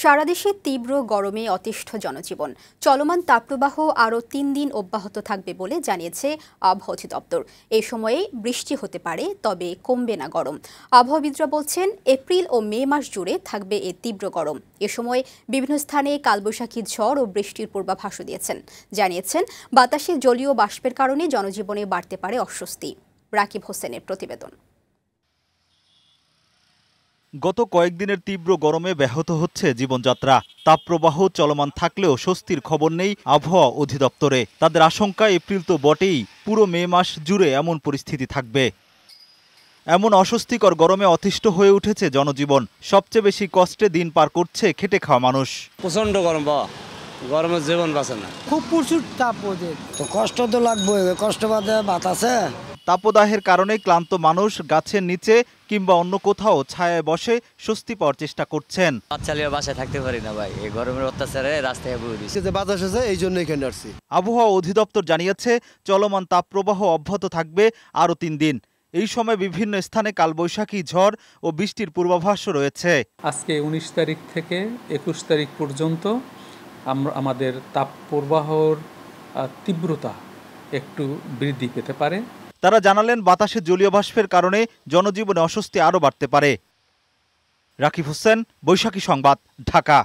সারা দেশে তীব্র গরমে অতিষ্ঠ জনজীবন। চলমান তাপপ্রবাহ আরও ৩ দিন অব্যাহত থাকবে বলে জানিয়েছে আবহাওয়া অধিদপ্তর। এই সময়ে বৃষ্টি হতে পারে, তবে কমবে না গরম। আবহাওয়াবিদরা বলছেন, এপ্রিল ও মে মাস জুড়ে থাকবে এই তীব্র গরম। এ সময় বিভিন্ন স্থানে কালবৈশাখী ঝড় ও বৃষ্টির পূর্বাভাসও দিয়েছেন। জানিয়েছেন, বাতাসে জলীয় বাষ্পের কারণে জনজীবনে বাড়তে পারে অস্বস্তি। রাকিব হোসেনের প্রতিবেদন। গত কয়েকদিনের তীব্র গরমে ব্যাহত হচ্ছে জীবনযাত্রা। তাপপ্রবাহ চলমান থাকলেও স্বস্তির খবর নেই আবহাওয়া অধিদপ্তরে। তাদের আশঙ্কা, এপ্রিল তো বটেই, পুরো মে মাস জুড়ে এমন পরিস্থিতি থাকবে। এমন অস্বস্তিকর গরমে অতিষ্ঠ হয়ে উঠেছে জনজীবন। সবচেয়ে বেশি কষ্টে দিন পার করছে খেটে খাওয়া মানুষ। প্রচন্ড গরম, গরমের জীবন বাঁচে না, খুব প্রচুর তাপ ওদের। তো কষ্ট তো লাগবে, কষ্ট বাদে বাতাসে। তাপদাহের কারণে ক্লান্ত মানুষ গাছের নিচে কিংবা অন্য কোথাও ছায়ায় বসে স্বস্তি পাওয়ার চেষ্টা করছেন। চালিয়ে বাসায় থাকতে পারি না ভাই, এই গরমের অত্যাচারে রাস্তায় বয়ে দিচ্ছে। বাতাস আছে, এই জন্য এখানে আসছি। আবহাওয়া অধিদপ্তর জানিয়েছে, চলমান তাপপ্রবাহ অব্যাহত থাকবে আরও 3 দিন। এই সময় বিভিন্ন স্থানে কালবৈশাখী ঝড় ও বৃষ্টির পূর্বাভাসও রয়েছে। আজকে 19 তারিখ থেকে 21 তারিখ পর্যন্ত আমাদের তাপপ্রবাহর তীব্রতা একটু বৃদ্ধি পেতে পারে। তারা জানালেন, বাতাসে জলীয় বাষ্পের কারণে জনজীবনে অস্বস্তি আরও বাড়তে পারে। রাকিব হোসেন, বৈশাখী সংবাদ, ঢাকা।